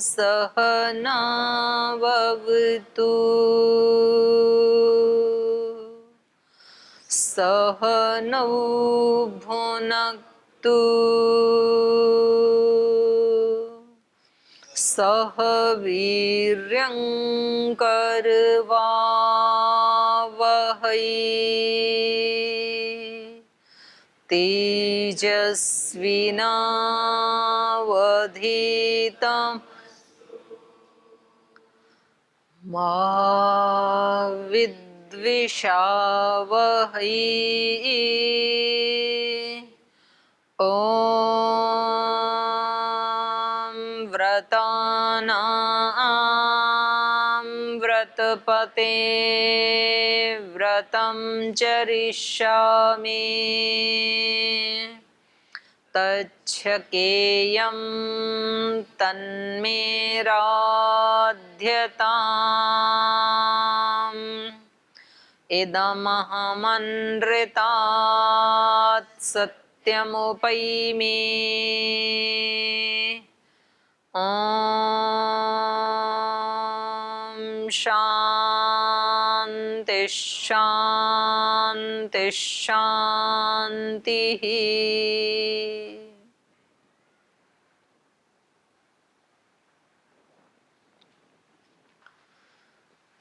सहनाववतु सहनौ भुनक्तु सह वीर्यं करवावहै तेजस्विनावधीतं मा विद्विषावहै। ॐ व्रतानां व्रतपते व्रतं चरिष्यामि तच्छकेयं तन्मे राध्यताम् इदमहमनृतात् सत्यमुपैमि। ॐ शान्ति शान्ति शान्तिः।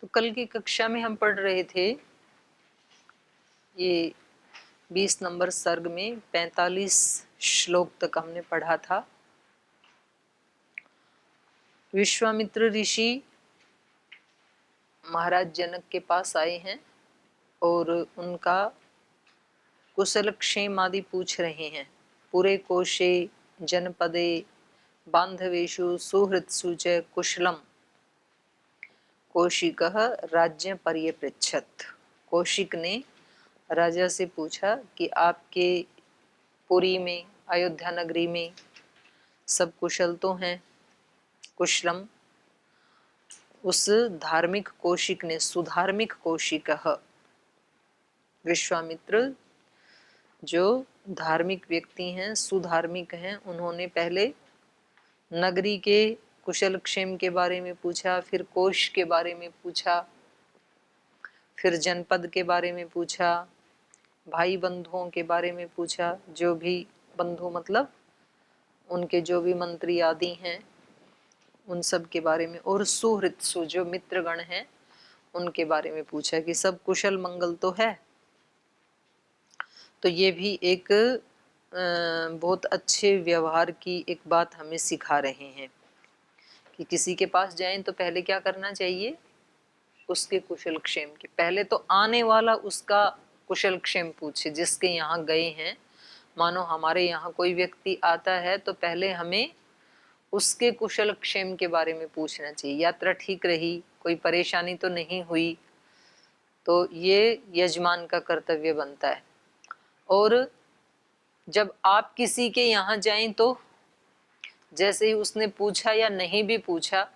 तो कल की कक्षा में हम पढ़ रहे थे, ये 20 नंबर सर्ग में 45 श्लोक तक हमने पढ़ा था। विश्वामित्र ऋषि महाराज जनक के पास आए हैं और उनका कुशल क्षेम आदि पूछ रहे हैं। पूरे कोशे जनपदे बांधवेषु सुहृत्सु च कुशलम कौशिकः राज्य पर्यपृच्छत। कौशिक ने राजा से पूछा कि आपके पुरी में, अयोध्या नगरी में सब कुशल तो हैं? कुशलम। उस धार्मिक कौशिक ने, सुधार्मिक कौशिकः, विश्वामित्र जो धार्मिक व्यक्ति हैं, सुधार्मिक हैं, उन्होंने पहले नगरी के कुशल क्षेम के बारे में पूछा, फिर कोश के बारे में पूछा, फिर जनपद के बारे में पूछा, भाई बंधुओं के बारे में पूछा, जो भी बंधु मतलब उनके जो भी मंत्री आदि हैं उन सब के बारे में, और सुहृत्सु जो मित्रगण हैं उनके बारे में पूछा कि सब कुशल मंगल तो है। तो ये भी एक बहुत अच्छे व्यवहार की एक बात हमें सिखा रहे हैं कि किसी के पास जाएं तो पहले क्या करना चाहिए, उसके कुशल क्षेम के, पहले तो आने वाला उसका कुशल क्षेम पूछे। जिसके यहाँ गए हैं, मानो हमारे यहाँ कोई व्यक्ति आता है तो पहले हमें उसके कुशल क्षेम के बारे में पूछना चाहिए। यात्रा ठीक रही, कोई परेशानी तो नहीं हुई, तो ये यजमान का कर्तव्य बनता है। और जब आप किसी के यहाँ जाएं तो जैसे ही उसने पूछा या नहीं भी पूछा,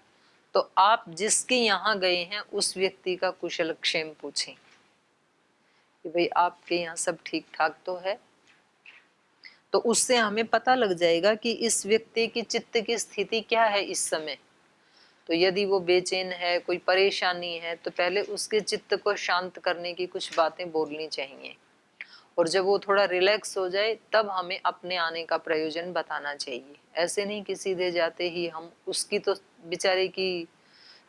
तो आप जिसके यहाँ गए हैं उस व्यक्ति का कुशल क्षेम पूछें कि भाई आपके यहाँ सब ठीक ठाक तो है। तो उससे हमें पता लग जाएगा कि इस व्यक्ति की चित्त की स्थिति क्या है इस समय। तो यदि वो बेचैन है, कोई परेशानी है, तो पहले उसके चित्त को शांत करने की कुछ बातें बोलनी चाहिए, और जब वो थोड़ा रिलैक्स हो जाए तब हमें अपने आने का प्रयोजन बताना चाहिए। ऐसे नहीं कि सीधे जाते ही हम, उसकी तो बेचारे की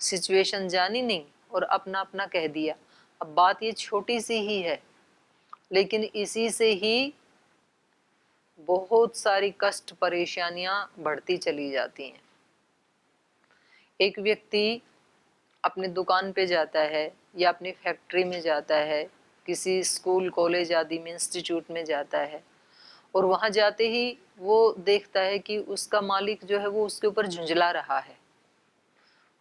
सिचुएशन जानी नहीं और अपना अपना कह दिया। अब बात ये छोटी सी ही है, लेकिन इसी से ही बहुत सारी कष्ट परेशानियां बढ़ती चली जाती हैं। एक व्यक्ति अपने दुकान पे जाता है या अपनी फैक्ट्री में जाता है, किसी स्कूल कॉलेज आदि में, इंस्टीट्यूट में जाता है, और वहां जाते ही वो देखता है कि उसका मालिक जो है वो उसके ऊपर झुंझला रहा है,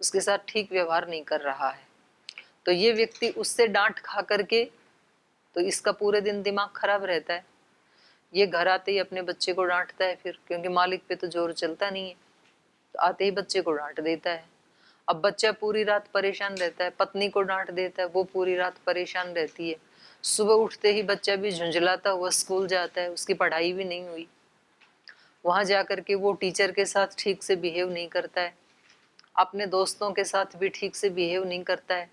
उसके साथ ठीक व्यवहार नहीं कर रहा है। तो ये व्यक्ति उससे डांट खा करके, तो इसका पूरे दिन दिमाग खराब रहता है। ये घर आते ही अपने बच्चे को डांटता है फिर, क्योंकि मालिक पे तो जोर चलता नहीं है, तो आते ही बच्चे को डांट देता है। अब बच्चा पूरी रात परेशान रहता है, पत्नी को डांट देता है, वो पूरी रात परेशान रहती है। सुबह उठते ही बच्चा भी झुंझलाता हुआ स्कूल जाता है, उसकी पढ़ाई भी नहीं हुई। वहां जाकर के वो टीचर के साथ ठीक से बिहेव नहीं करता है, अपने दोस्तों के साथ भी ठीक से बिहेव नहीं करता है।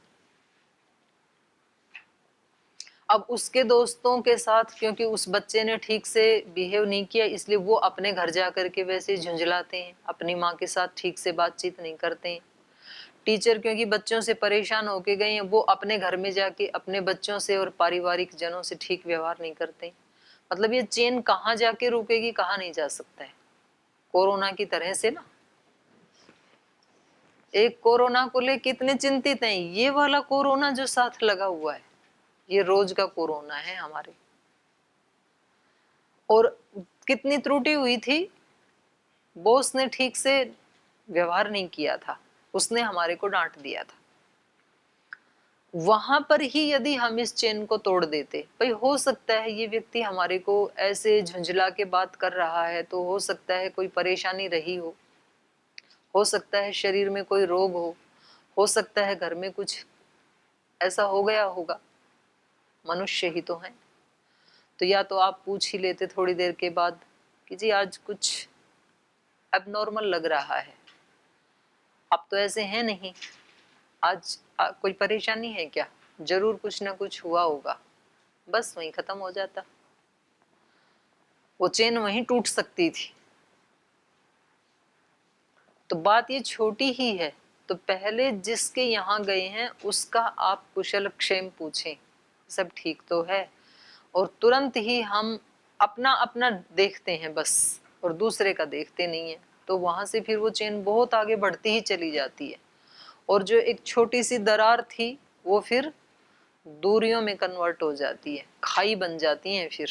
अब उसके दोस्तों के साथ क्योंकि उस बच्चे ने ठीक से बिहेव नहीं किया, इसलिए वो अपने घर जा करके वैसे झुंझलाते हैं, अपनी माँ के साथ ठीक से बातचीत नहीं करते हैं। टीचर क्योंकि बच्चों से परेशान होके गए हैं, वो अपने घर में जाके अपने बच्चों से और पारिवारिक जनों से ठीक व्यवहार नहीं करते। मतलब ये चेन कहाँ जाके रुकेगी, कहाँ नहीं जा सकता है। कोरोना की तरह से ना, एक कोरोना को ले कितने चिंतित हैं, ये वाला कोरोना जो साथ लगा हुआ है ये रोज का कोरोना है हमारे। और कितनी त्रुटि हुई थी, बॉस ने ठीक से व्यवहार नहीं किया था, उसने हमारे को डांट दिया था। वहां पर ही यदि हम इस चेन को तोड़ देते, भाई हो सकता है ये व्यक्ति हमारे को ऐसे झुंझला के बात कर रहा है, तो हो सकता है कोई परेशानी रही हो सकता है शरीर में कोई रोग हो सकता है घर में कुछ ऐसा हो गया होगा, मनुष्य ही तो है। तो या तो आप पूछ ही लेते थोड़ी देर के बाद कि जी आज कुछ एबनॉर्मल लग रहा है, आप तो ऐसे हैं नहीं, आज कोई परेशानी है क्या, जरूर कुछ ना कुछ हुआ होगा, बस वहीं खत्म हो जाता, वो चेन वहीं टूट सकती थी। तो बात ये छोटी ही है, तो पहले जिसके यहाँ गए हैं उसका आप कुशल क्षेम पूछें, सब ठीक तो है, और तुरंत ही हम अपना अपना देखते हैं बस, और दूसरे का देखते नहीं है, तो वहां से फिर वो चेन बहुत आगे बढ़ती ही चली जाती है, और जो एक छोटी सी दरार थी वो फिर दूरियों में कन्वर्ट हो जाती है, खाई बन जाती है। फिर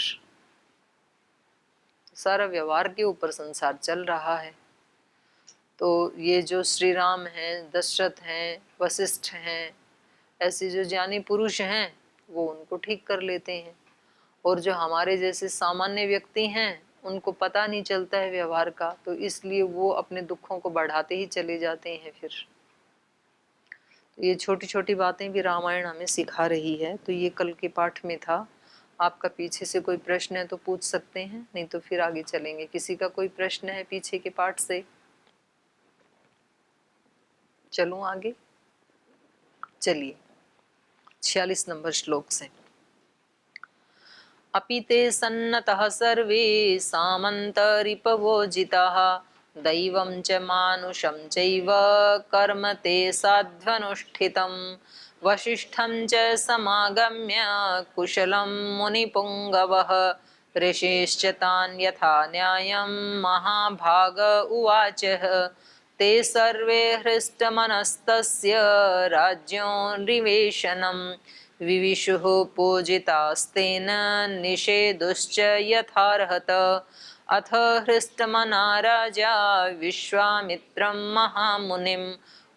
सारा व्यवहार के ऊपर संसार चल रहा है। तो ये जो श्री राम हैं, दशरथ हैं, वशिष्ठ हैं, ऐसे जो ज्ञानी पुरुष हैं वो उनको ठीक कर लेते हैं, और जो हमारे जैसे सामान्य व्यक्ति हैं उनको पता नहीं चलता है व्यवहार का, तो इसलिए वो अपने दुखों को बढ़ाते ही चले जाते हैं। फिर तो ये छोटी छोटी बातें भी रामायण हमें सिखा रही है। तो ये कल के पाठ में था। आपका पीछे से कोई प्रश्न है तो पूछ सकते हैं, नहीं तो फिर आगे चलेंगे। किसी का कोई प्रश्न है पीछे के पाठ से? चलूं आगे? चलिए 46 नंबर श्लोक से। अपि ते सन्नतः सर्वे सामंत रिपवो जिताः दैवं च मानुषं चैव कर्म ते साध्वनुष्ठितम् वसिष्ठं च समागम्य कुशलं मुनिपुङ्गवः ऋषिश्च तान् यथा न्यायं महाभाग उवाचः ते सर्वे हृष्टमनस्तस्य राज्ञो निवेशनं विविशुः पूजितास्तेन निषेधुश्च यथार्हत अथ हृष्टमना राजा विश्वामित्रं महामुनिम्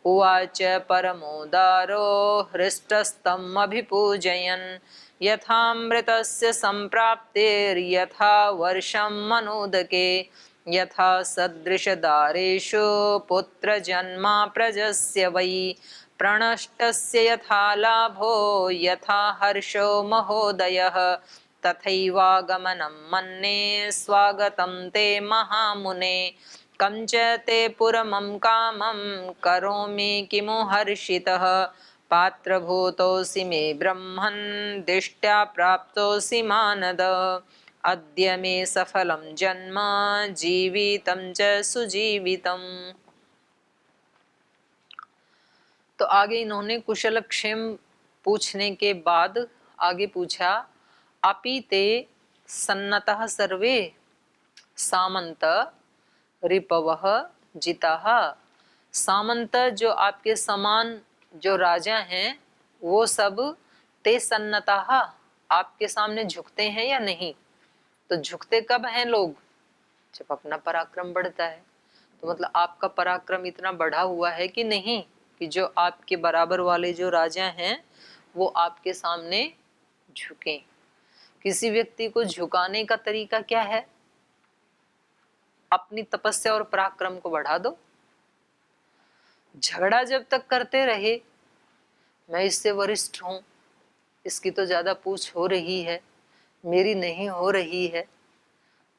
उवाच परमोदारो हृष्टस्तम् अभिपूजयन् यथामृतस्य सम्प्राप्तिर्यथा वर्षं मनोदके यथा सदृशदारेषु पुत्रजन्मा प्रजस्य वै प्रणष्टस्य यथा लाभो यथा हर्षो महोदयः तथैवागमनं मन्ये स्वागतं ते महामुने कंच ते पुरमं कामं करोमि किमु हर्षितः पात्रभूतोऽसि मे ब्रह्मन् दिष्ट्या प्राप्तोऽसि मानद अद्य मे सफलं जन्म जीवितं च सुजीवितम्। तो आगे इन्होंने कुशल क्षेम पूछने के बाद आगे पूछा, अपि ते सन्नतः सर्वे सामंत रिपवः जिताः। सामंत जो आपके समान जो राजा हैं वो सब ते सन्नतः आपके सामने झुकते हैं या नहीं? तो झुकते कब हैं लोग? जब अपना पराक्रम बढ़ता है। तो मतलब आपका पराक्रम इतना बढ़ा हुआ है कि नहीं कि जो आपके बराबर वाले जो राजा हैं वो आपके सामने झुके। किसी व्यक्ति को झुकाने का तरीका क्या है? अपनी तपस्या और पराक्रम को बढ़ा दो। झगड़ा जब तक करते रहे, मैं इससे वरिष्ठ हूं, इसकी तो ज्यादा पूंछ हो रही है, मेरी नहीं हो रही है,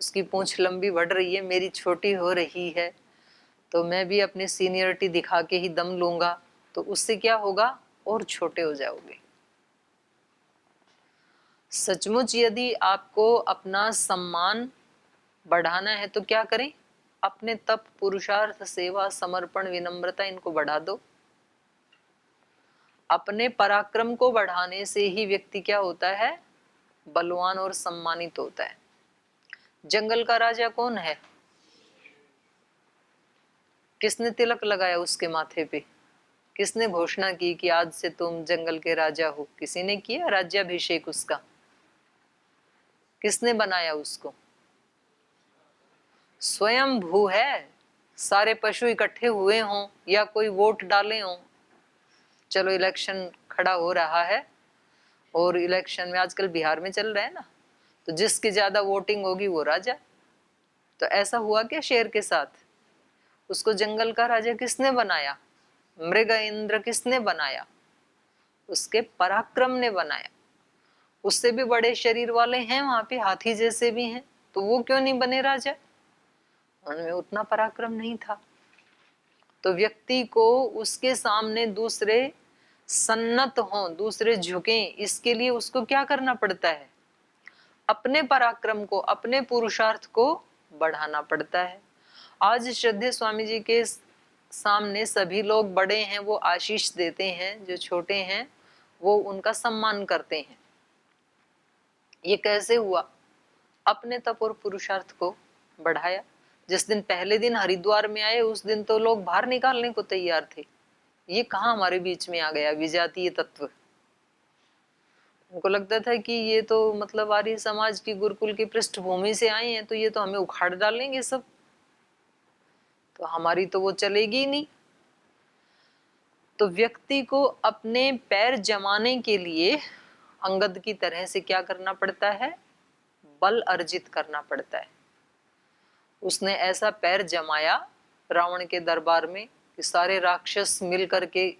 उसकी पूंछ लंबी बढ़ रही है, मेरी छोटी हो रही है, तो मैं भी अपनी सीनियरिटी दिखा के ही दम लूंगा, तो उससे क्या होगा, और छोटे हो जाओगे। सचमुच यदि आपको अपना सम्मान बढ़ाना है तो क्या करें, अपने तप, पुरुषार्थ, सेवा, समर्पण, विनम्रता, इनको बढ़ा दो। अपने पराक्रम को बढ़ाने से ही व्यक्ति क्या होता है, बलवान और सम्मानित होता है। जंगल का राजा कौन है, किसने तिलक लगाया उसके माथे पे, किसने घोषणा की कि आज से तुम जंगल के राजा हो, किसी ने किया राज्याभिषेक उसका, किसने बनाया उसको, स्वयं भू है। सारे पशु इकट्ठे हुए हों या कोई वोट डाले हों, चलो इलेक्शन खड़ा हो रहा है, और इलेक्शन में आजकल बिहार में चल रहा है ना, तो जिसकी ज्यादा वोटिंग होगी वो राजा। तो ऐसा हुआ क्या शेर के साथ, उसको जंगल का राजा किसने बनाया, मृग इंद्र किसने बनाया, उसके पराक्रम ने बनाया। उससे भी बड़े शरीर वाले हैं वहां पे, हाथी जैसे भी हैं, तो वो क्यों नहीं बने राजा, उनमें उतना पराक्रम नहीं था। तो व्यक्ति को उसके सामने दूसरे सन्नत हों, दूसरे झुकें, इसके लिए उसको क्या करना पड़ता है, अपने पराक्रम को, अपने पुरुषार्थ को बढ़ाना पड़ता है। आज श्रद्धेय स्वामी जी के सामने सभी लोग बड़े हैं, वो आशीष देते हैं, जो छोटे हैं वो उनका सम्मान करते हैं। ये कैसे हुआ, अपने तप और पुरुषार्थ को बढ़ाया। जिस दिन पहले दिन हरिद्वार में आए उस दिन तो लोग बाहर निकालने को तैयार थे, ये कहाँ हमारे बीच में आ गया विजातीय तत्व। उनको लगता था कि ये तो मतलब आर्य समाज की गुरुकुल की पृष्ठभूमि से आए हैं, तो ये तो हमें उखाड़ डालेंगे सब, तो हमारी तो वो चलेगी ही नहीं। तो व्यक्ति को अपने पैर जमाने के लिए अंगद की तरह से क्या करना पड़ता है, बल अर्जित करना पड़ता है। उसने ऐसा पैर जमाया रावण के दरबार में कि सारे राक्षस मिल करके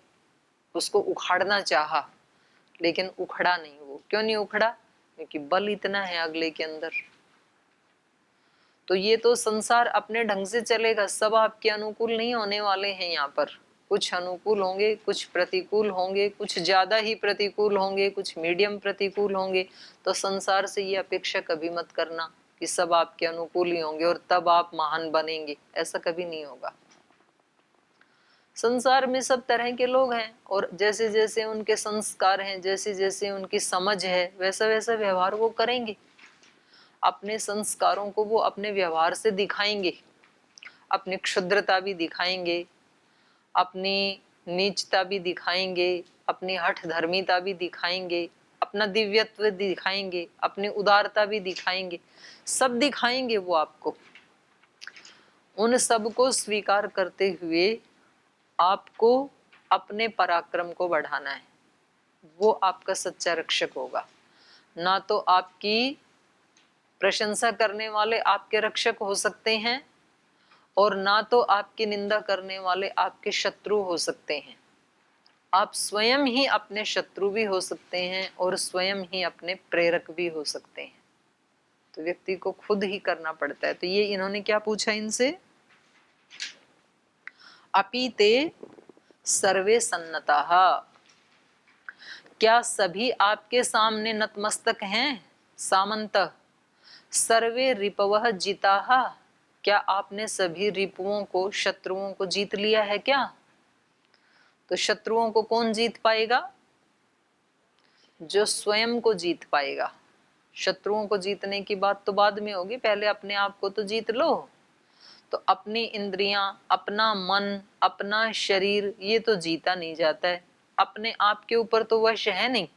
उसको उखाड़ना चाहा, लेकिन उखड़ा नहीं। वो क्यों नहीं उखड़ा, क्योंकि बल इतना है अगले के अंदर। तो ये तो संसार अपने ढंग से चलेगा, सब आपके अनुकूल नहीं होने वाले हैं। यहाँ पर कुछ अनुकूल होंगे, कुछ प्रतिकूल होंगे, कुछ ज्यादा ही प्रतिकूल होंगे, कुछ मीडियम प्रतिकूल होंगे। तो संसार से ये अपेक्षा कभी मत करना कि सब आपके अनुकूल ही होंगे और तब आप महान बनेंगे, ऐसा कभी नहीं होगा। संसार में सब तरह के लोग हैं, और जैसे जैसे उनके संस्कार हैं, जैसे जैसे उनकी समझ है, वैसा वैसा व्यवहार वो करेंगे। अपने संस्कारों को वो अपने व्यवहार से दिखाएंगे, अपनी क्षुद्रता भी दिखाएंगे, अपनी नीचता भी दिखाएंगे, अपनी हठ धर्मीता भी दिखाएंगे, अपना दिव्यत्व दिखाएंगे, अपनी उदारता भी दिखाएंगे, सब दिखाएंगे वो आपको। उन सब को स्वीकार करते हुए आपको अपने पराक्रम को बढ़ाना है, वो आपका सच्चा रक्षक होगा। ना तो आपकी प्रशंसा करने वाले आपके रक्षक हो सकते हैं, और ना तो आपकी निंदा करने वाले आपके शत्रु हो सकते हैं। आप स्वयं ही अपने शत्रु भी हो सकते हैं और स्वयं ही अपने प्रेरक भी हो सकते हैं। तो व्यक्ति को खुद ही करना पड़ता है। तो ये इन्होंने क्या पूछा इनसे, अपि ते सर्वे सन्नताः, क्या सभी आपके सामने नतमस्तक हैं, सामंत। सर्वे रिपवः जिताः, क्या आपने सभी रिपुओं को, शत्रुओं को जीत लिया है क्या। तो शत्रुओं को कौन जीत पाएगा, जो स्वयं को जीत पाएगा। शत्रुओं को जीतने की बात तो बाद में होगी, पहले अपने आप को तो जीत लो। तो अपनी इंद्रियां, अपना मन, अपना शरीर, ये तो जीता नहीं जाता है। अपने आप के ऊपर तो वश है नहीं।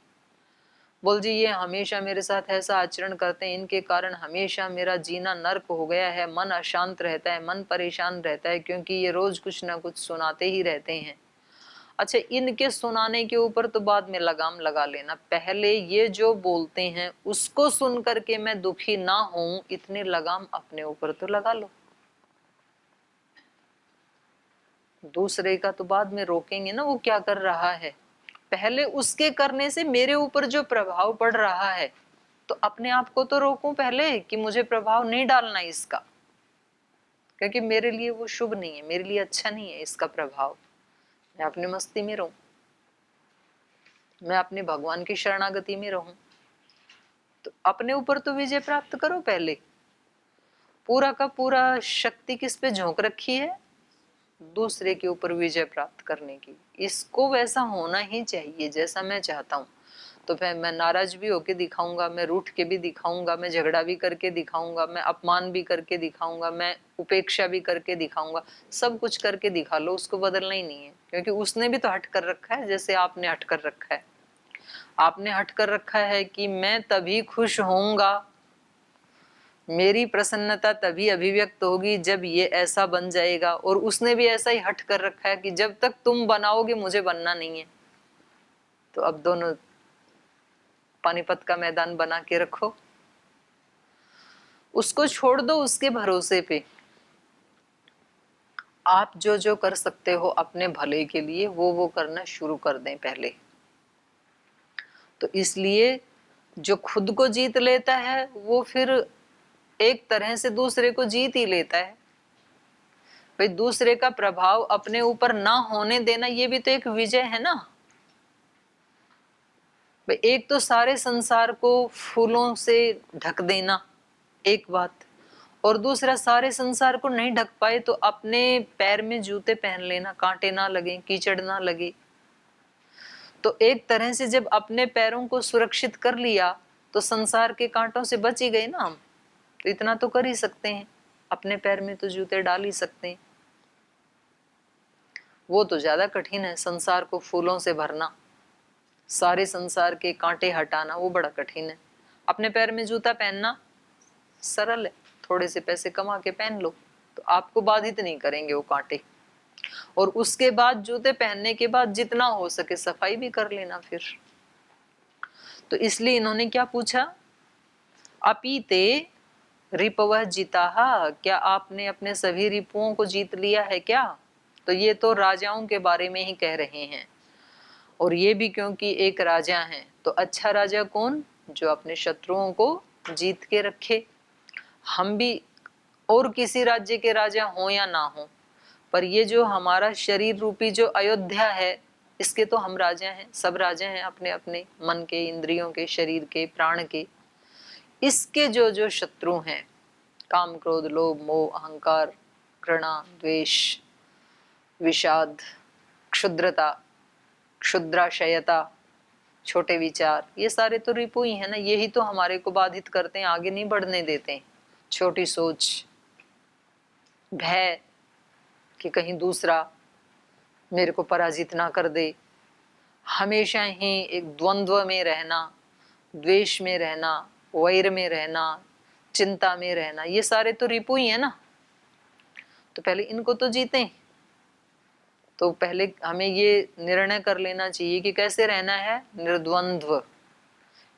बोल जी ये हमेशा मेरे साथ ऐसा आचरण करते हैं, इनके कारण हमेशा मेरा जीना नर्क हो गया है, मन अशांत रहता है, मन परेशान रहता है, क्योंकि ये रोज कुछ ना कुछ सुनाते ही रहते हैं। अच्छा, इनके सुनाने के ऊपर तो बाद में लगाम लगा लेना, पहले ये जो बोलते हैं उसको सुन करके मैं दुखी ना हूं, इतने लगाम अपने ऊपर तो लगा लो। दूसरे का तो बाद में रोकेंगे ना वो क्या कर रहा है, पहले उसके करने से मेरे ऊपर जो प्रभाव पड़ रहा है, तो अपने आप को तो रोकूं पहले कि मुझे प्रभाव नहीं डालना इसका। क्योंकि मेरे लिए वो शुभ नहीं है, मेरे लिए अच्छा नहीं है इसका प्रभाव। मैं अपनी मस्ती में रहूं, मैं अपने भगवान की शरणागति में रहूं। तो अपने ऊपर तो विजय प्राप्त करो पहले। पूरा का पूरा शक्ति किस पे झोंक रखी है? दूसरे के ऊपर विजय प्राप्त करने की। इसको वैसा होना ही चाहिए जैसा मैं चाहता हूँ। तो फिर मैं नाराज भी होके दिखाऊंगा, मैं रूठ के भी दिखाऊंगा, मैं झगड़ा भी करके दिखाऊंगा, मैं अपमान भी करके दिखाऊंगा, मैं उपेक्षा भी करके दिखाऊंगा। सब कुछ करके दिखा लो, उसको बदलना ही नहीं है। क्योंकि उसने भी तो हट कर रखा है जैसे आपने हट कर रखा है। आपने हट कर रखा है कि मैं तभी खुश होऊंगा, मेरी प्रसन्नता तभी अभिव्यक्त होगी जब ये ऐसा बन जाएगा। और उसने भी ऐसा ही हट कर रखा है कि जब तक तुम बनाओगे मुझे बनना नहीं है। तो अब दोनों पानीपत का मैदान बना के रखो, उसको छोड़ दो उसके भरोसे पे। आप जो जो कर सकते हो अपने भले के लिए वो करना शुरू कर दें पहले। तो इसलिए जो खुद को जीत लेता है वो फिर एक तरह से दूसरे को जीत ही लेता है। भाई दूसरे का प्रभाव अपने ऊपर ना होने देना, ये भी तो एक विजय है ना। भाई एक तो सारे संसार को फूलों से ढक देना एक बात, और दूसरा सारे संसार को नहीं ढक पाए तो अपने पैर में जूते पहन लेना, कांटे ना लगे, कीचड़ ना लगे। तो एक तरह से जब अपने पैरों को सुरक्षित कर लिया तो संसार के कांटों से बच ही गए ना हम। तो इतना तो कर ही सकते हैं, अपने पैर में तो जूते डाल ही सकते हैं। वो तो ज्यादा कठिन है, संसार को फूलों से भरना, सारे संसार के कांटे हटाना वो बड़ा कठिन है। अपने पैर में जूता पहनना सरल है, थोड़े से पैसे कमा के पहन लो तो आपको बाधित नहीं करेंगे वो कांटे। और उसके बाद जूते पहनने के बाद जितना हो सके सफाई भी कर लेना फिर। तो इसलिए इन्होंने क्या पूछा, अपीते रिपवः जिताहा, क्या आपने अपने सभी रिपुओं को जीत लिया है क्या? तो ये तो राजाओं के बारे में ही कह रहे हैं। और ये भी क्योंकि एक राजा है, तो अच्छा राजा कौन? जो अपने शत्रुओं को जीत के रखे। हम भी और किसी राज्य के राजा हो या ना हो, पर ये जो हमारा शरीर रूपी जो अयोध्या है, इसके तो हम राजा हैं। सब राजा हैं अपने अपने मन के, इंद्रियों के, शरीर के, प्राण के। इसके जो जो शत्रु हैं, काम क्रोध लोभ मोह अहंकार घृणा द्वेष विषाद क्षुद्रता क्षुद्राशयता छोटे विचार, ये सारे तो रिपु ही है ना। यही तो हमारे को बाधित करते हैं, आगे नहीं बढ़ने देते हैं। छोटी सोच, भय कि कहीं दूसरा मेरे को पराजित ना कर दे, हमेशा ही एक द्वंद्व में रहना, द्वेष में रहना, वैर में रहना, चिंता में रहना, ये सारे तो रिपु ही है ना। तो पहले इनको तो जीतें। तो पहले हमें ये निर्णय कर लेना चाहिए कि कैसे रहना है, निर्द्वंद्व।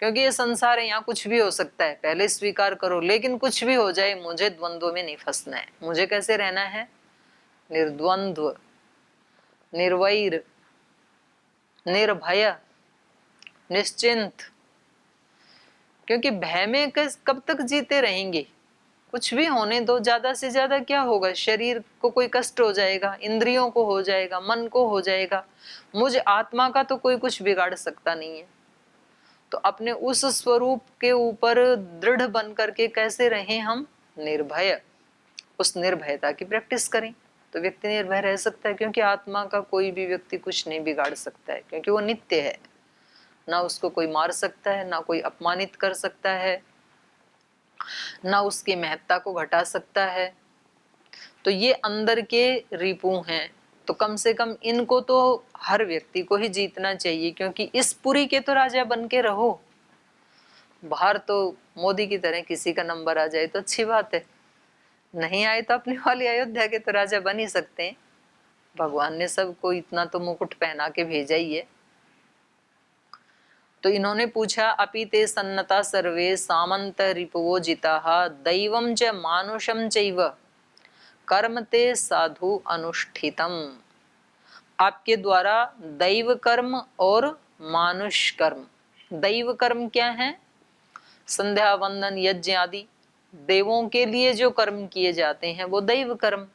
क्योंकि ये संसार है, यहाँ कुछ भी हो सकता है, पहले स्वीकार करो। लेकिन कुछ भी हो जाए मुझे द्वंद्व में नहीं फंसना है। मुझे कैसे रहना है, निर्द्वंद्व, निर्वैर, निर्भय, निश्चिंत। क्योंकि भय में कब तक जीते रहेंगे? कुछ भी होने दो, ज्यादा से ज्यादा क्या होगा? शरीर को कोई कष्ट हो जाएगा, इंद्रियों को हो जाएगा, मन को हो जाएगा। मुझ आत्मा का तो कोई कुछ बिगाड़ सकता नहीं है। तो अपने उस स्वरूप के ऊपर दृढ़ बन करके कैसे रहें हम, निर्भय। उस निर्भयता की प्रैक्टिस करें तो व्यक्ति निर्भय रह सकता है। क्योंकि आत्मा का कोई भी व्यक्ति कुछ नहीं बिगाड़ सकता है, क्योंकि वो नित्य है। ना उसको कोई मार सकता है, ना कोई अपमानित कर सकता है, ना उसकी महत्ता को घटा सकता है। तो ये अंदर के रिपु हैं। तो कम से कम इनको तो हर व्यक्ति को ही जीतना चाहिए। क्योंकि इस पुरी के तो राजा बन के रहो। बाहर तो मोदी की तरह किसी का नंबर आ जाए तो अच्छी बात है, नहीं आए तो अपनी वाली अयोध्या के तो राजा बन ही सकते हैं। भगवान ने सबको इतना तो मुकुट पहना के भेजा ही है। तो इन्होंने पूछा, अपि ते सन्नता सर्वे सामंत रिपुवो जिताः दैवं च मानुषं चैव कर्म ते साधु अनुष्ठितम। आपके द्वारा दैव कर्म और मानुष कर्म। दैव कर्म क्या है? संध्या वंदन यज्ञ आदि देवों के लिए जो कर्म किए जाते हैं वो दैव कर्म,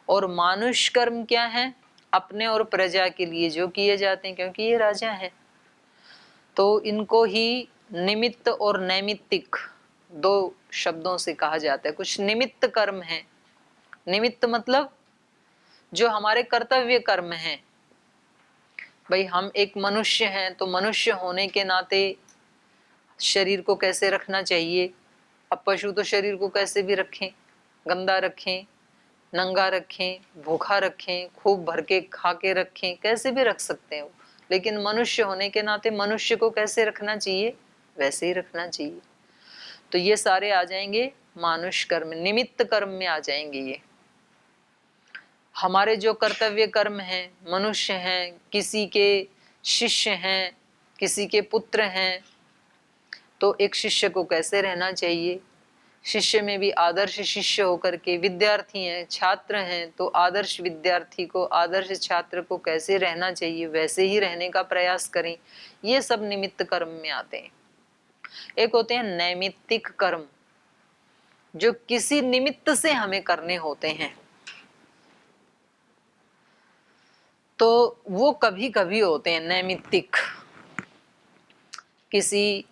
और मानुष कर्म क्या है, अपने और प्रजा के लिए जो किए जाते हैं, क्योंकि ये राजा हैं। तो इनको ही निमित्त और नैमित्तिक दो शब्दों से कहा जाता है। कुछ निमित्त कर्म है, निमित्त मतलब जो हमारे कर्तव्य कर्म हैं। भाई हम एक मनुष्य हैं, तो मनुष्य होने के नाते शरीर को कैसे रखना चाहिए। अब पशु तो शरीर को कैसे भी रखें, गंदा रखें, नंगा रखें, भूखा रखें, खूब भर के खा के रखें, कैसे भी रख सकते हैं वो। लेकिन मनुष्य होने के नाते मनुष्य को कैसे रखना चाहिए, वैसे ही रखना चाहिए। तो ये सारे आ जाएंगे मानुष कर्म, निमित्त कर्म में आ जाएंगे। ये हमारे जो कर्तव्य कर्म हैं, मनुष्य हैं, किसी के शिष्य हैं, किसी के पुत्र हैं, तो एक शिष्य को कैसे रहना चाहिए, शिष्य में भी आदर्श शिष्य होकर के, विद्यार्थी हैं, छात्र हैं, तो आदर्श विद्यार्थी को, आदर्श छात्र को कैसे रहना चाहिए, वैसे ही रहने का प्रयास करें। ये सब निमित्त कर्म में आते हैं। एक होते हैं नैमित्तिक कर्म, जो किसी निमित्त से हमें करने होते हैं। तो वो कभी कभी होते हैं नैमित्तिक। किसी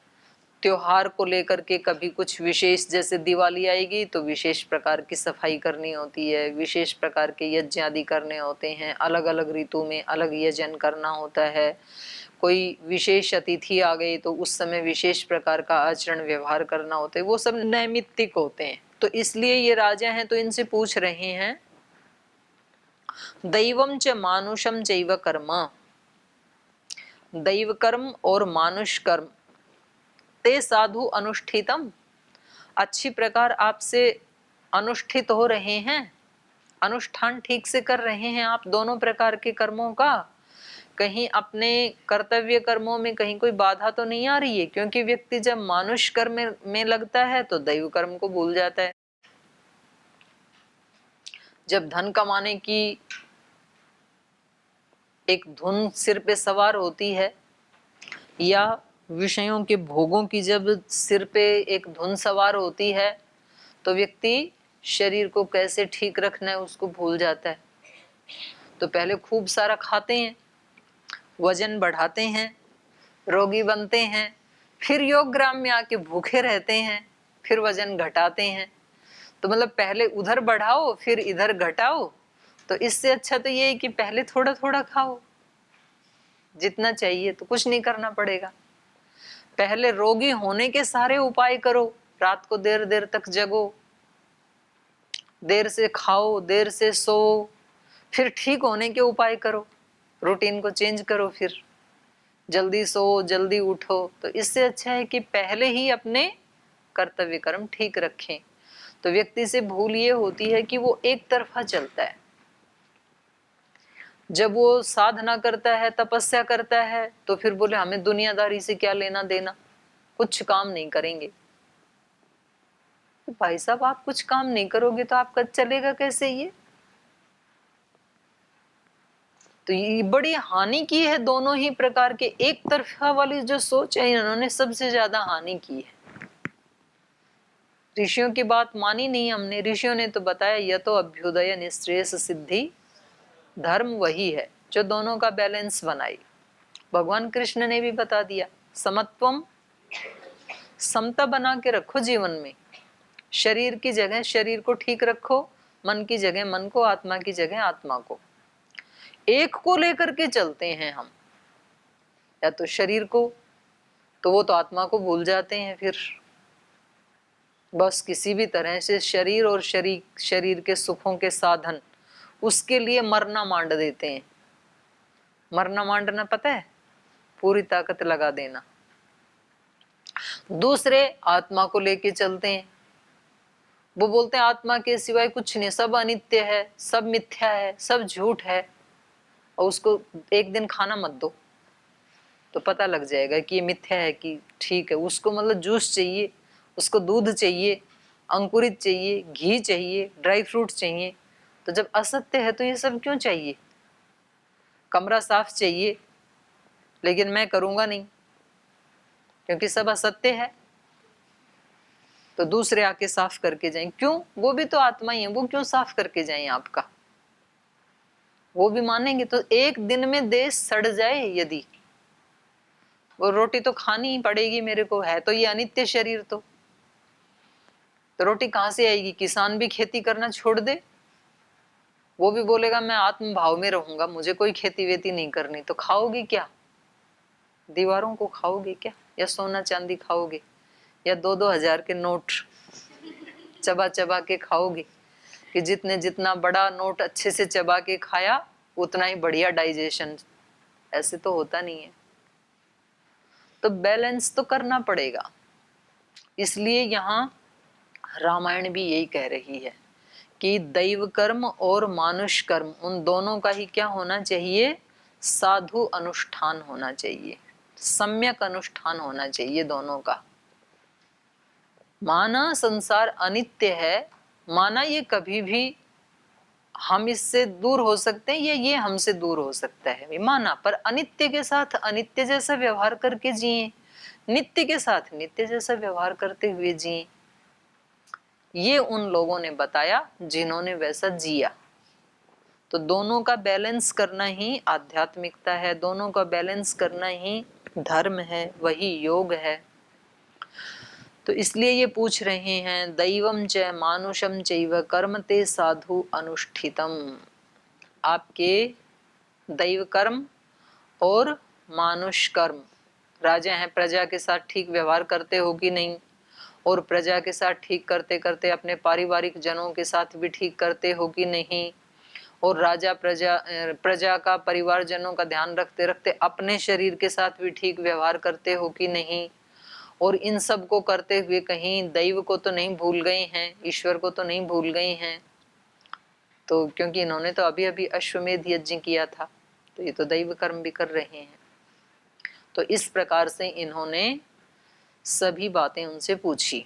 त्योहार को लेकर के कभी कुछ विशेष, जैसे दिवाली आएगी तो विशेष प्रकार की सफाई करनी होती है, विशेष प्रकार के यज्ञ आदि करने होते हैं, अलग अलग ऋतु में अलग यजन करना होता है। कोई विशेष अतिथि आ गई तो उस समय विशेष प्रकार का आचरण व्यवहार करना होता है, वो सब नैमित्तिक होते हैं। तो इसलिए ये राजा हैं तो इनसे पूछ रहे हैं, दैवम च मानुषम चैव कर्म, दैव कर्म और मानुष कर्म ते साधु अनुष्ठितम, अच्छी प्रकार आपसे अनुष्ठित हो रहे हैं, अनुष्ठान ठीक से कर रहे हैं आप दोनों प्रकार के कर्मों का। कहीं अपने कर्तव्य कर्मों में कहीं कोई बाधा तो नहीं आ रही है, क्योंकि व्यक्ति जब मानुष कर्म में लगता है तो दैव कर्म को भूल जाता है। जब धन कमाने की एक धुन सिर पे सवार होती है, या विषयों के भोगों की जब सिर पे एक धुन सवार होती है, तो व्यक्ति शरीर को कैसे ठीक रखना है उसको भूल जाता है। तो पहले खूब सारा खाते हैं, वजन बढ़ाते हैं, रोगी बनते हैं, फिर योग ग्राम में आके भूखे रहते हैं, फिर वजन घटाते हैं। तो मतलब पहले उधर बढ़ाओ फिर इधर घटाओ। तो इससे अच्छा तो ये है कि पहले थोड़ा थोड़ा खाओ, जितना चाहिए, तो कुछ नहीं करना पड़ेगा। पहले रोगी होने के सारे उपाय करो, रात को देर देर तक जगो, देर से खाओ, देर से सो, फिर ठीक होने के उपाय करो, रूटीन को चेंज करो, फिर जल्दी सो जल्दी उठो। तो इससे अच्छा है कि पहले ही अपने कर्तव्य कर्म ठीक रखें। तो व्यक्ति से भूल ये होती है कि वो एक तरफा चलता है। जब वो साधना करता है, तपस्या करता है, तो फिर बोले हमें दुनियादारी से क्या लेना देना, कुछ काम नहीं करेंगे। तो भाई साहब आप कुछ काम नहीं करोगे तो आपका चलेगा कैसे ये। तो ये बड़ी हानि की है दोनों ही प्रकार के। एक तरफा वाली जो सोच है इन्होंने सबसे ज्यादा हानि की है। ऋषियों की बात मानी नहीं हमने। ऋषियों ने तो बताया यह तो अभ्युदय निश्रेयस सिद्धि, धर्म वही है जो दोनों का बैलेंस बनाए। भगवान कृष्ण ने भी बता दिया, समत्वम, समता बना के रखो जीवन में। शरीर की जगह शरीर को ठीक रखो, मन की जगह मन को, आत्मा की जगह आत्मा को। एक को लेकर के चलते हैं हम, या तो शरीर को, तो वो तो आत्मा को भूल जाते हैं। फिर बस किसी भी तरह से शरीर और शरीर के सुखों के साधन, उसके लिए मरना मांड देते हैं। मरना मांडना पता है, पूरी ताकत लगा देना। दूसरे आत्मा को लेके चलते हैं, वो बोलते हैं आत्मा के सिवाय कुछ नहीं, सब अनित्य है, सब मिथ्या है, सब झूठ है। और उसको एक दिन खाना मत दो तो पता लग जाएगा कि ये मिथ्या है कि ठीक है। उसको मतलब जूस चाहिए, उसको दूध चाहिए, अंकुरित चाहिए, घी चाहिए, ड्राई फ्रूट चाहिए। तो जब असत्य है तो ये सब क्यों चाहिए। कमरा साफ चाहिए लेकिन मैं करूंगा नहीं, क्योंकि सब असत्य है। तो दूसरे आके साफ करके जाएं। क्यों? वो भी तो आत्मा ही है, वो क्यों साफ करके जाएं आपका? वो भी मानेंगे तो एक दिन में देश सड़ जाए, यदि वो रोटी तो खानी ही पड़ेगी मेरे को, है तो ये अनित्य शरीर। तो रोटी कहाँ से आएगी? किसान भी खेती करना छोड़ दे, वो भी बोलेगा मैं आत्म भाव में रहूंगा, मुझे कोई खेती वेती नहीं करनी, तो खाओगे क्या? दीवारों को खाओगे क्या? या सोना चांदी खाओगे? या 2-2 हजार के नोट चबा चबा के खाओगे? कि जितने जितना बड़ा नोट अच्छे से चबा के खाया उतना ही बढ़िया डाइजेशन? ऐसे तो होता नहीं है। तो बैलेंस तो करना पड़ेगा। इसलिए यहाँ रामायण भी यही कह रही है कि दैव कर्म और मानुष कर्म, उन दोनों का ही क्या होना चाहिए? साधु अनुष्ठान होना चाहिए, सम्यक अनुष्ठान होना चाहिए दोनों का। माना संसार अनित्य है, माना ये कभी भी हम इससे दूर हो सकते हैं या ये हमसे दूर हो सकता है, माना, पर अनित्य के साथ अनित्य जैसा व्यवहार करके जिए, नित्य के साथ नित्य जैसा व्यवहार करते हुए जिए। ये उन लोगों ने बताया जिन्होंने वैसा जिया। तो दोनों का बैलेंस करना ही आध्यात्मिकता है, दोनों का बैलेंस करना ही धर्म है, वही योग है। तो इसलिए ये पूछ रहे हैं दैवम च मानुषम चैव कर्म ते साधु अनुष्ठितम। आपके दैव कर्म और मानुष कर्म, राजा हैं, प्रजा के साथ ठीक व्यवहार करते हो कि नहीं, और प्रजा के साथ ठीक करते करते अपने पारिवारिक जनों के साथ भी ठीक करते हो कि नहीं, और राजा प्रजा का परिवार जनों का ध्यान रखते रखते अपने शरीर के साथ भी ठीक व्यवहार करते हो कि नहीं, और इन सब को करते हुए कहीं दैव को तो नहीं भूल गए हैं, ईश्वर को तो नहीं भूल गए हैं। तो क्योंकि इन्होंने तो अभी अभी अश्वमेध यज्ञ किया था, तो ये तो दैव कर्म भी कर रहे हैं। तो इस प्रकार से इन्होंने सभी बातें उनसे पूछी।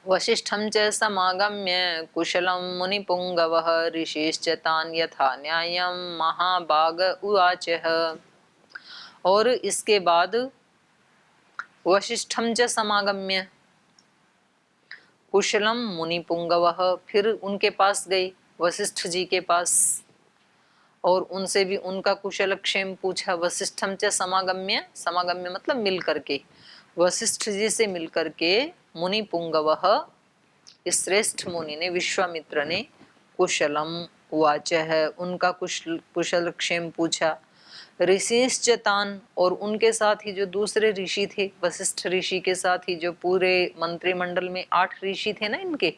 वसिष्ठं च समागम्य कुशलं मुनिपुंगवः ऋषिश्च तान् यथा न्यायं महाभाग उवाचः। और इसके बाद वसिष्ठं च समागम्य कुशलम मुनिपुंगवः, फिर उनके पास गई, वशिष्ठ जी के पास, और उनसे भी उनका कुशल क्षेम पूछा। वशिष्ठम च समागम्य, समागम्य मतलब मिल करके, वशिष्ठ जी से मिल करके मुनि पुंगवः, इस श्रेष्ठ मुनि ने, विश्वामित्र ने, कुशलम उवाच है, उनका कुशल क्षेम पूछा। ऋषिश्च तान्, और उनके साथ ही जो दूसरे ऋषि थे, वशिष्ठ ऋषि के साथ ही जो पूरे मंत्रिमंडल में 8 ऋषि थे ना इनके,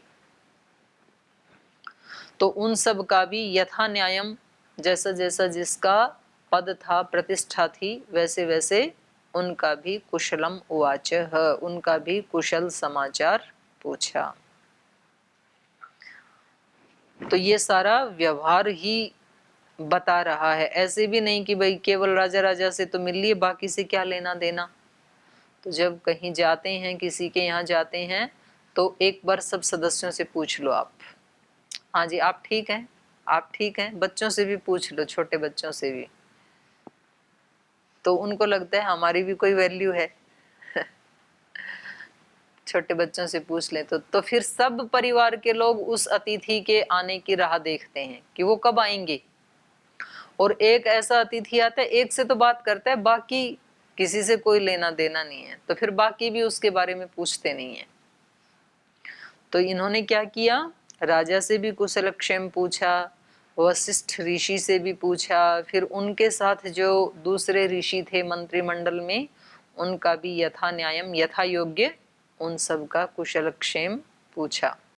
तो उन सब का भी यथा न्यायम, जैसा जैसा जिसका पद था, प्रतिष्ठा थी, वैसे वैसे उनका भी कुशलम उवाच, उनका भी कुशल समाचार पूछा। तो ये सारा व्यवहार ही बता रहा है, ऐसे भी नहीं कि भाई केवल राजा राजा से तो मिल लिए, बाकी से क्या लेना देना। तो जब कहीं जाते हैं, किसी के यहाँ जाते हैं, तो एक बार सब सदस्यों से पूछ लो आप, हाँ जी आप ठीक हैं, आप ठीक हैं, बच्चों से भी पूछ लो, छोटे बच्चों से भी, तो उनको लगता है हमारी भी कोई वैल्यू है। छोटे बच्चों से पूछ ले तो फिर सब परिवार के लोग उस अतिथि के आने की राह देखते हैं कि वो कब आएंगे। और एक ऐसा अतिथि आता है, एक से तो बात करता है, बाकी किसी से कोई लेना देना नहीं है, तो फिर बाकी भी उसके बारे में पूछते नहीं है। तो इन्होंने क्या किया, राजा से भी कुशल क्षेम पूछा, वशिष्ठ ऋषि से भी पूछा, फिर उनके साथ जो दूसरे ऋषि थे मंत्रिमंडल में, उनका भी यथा न्यायम, यथा योग्य, उन सब का कुशल क्षेम पूछा।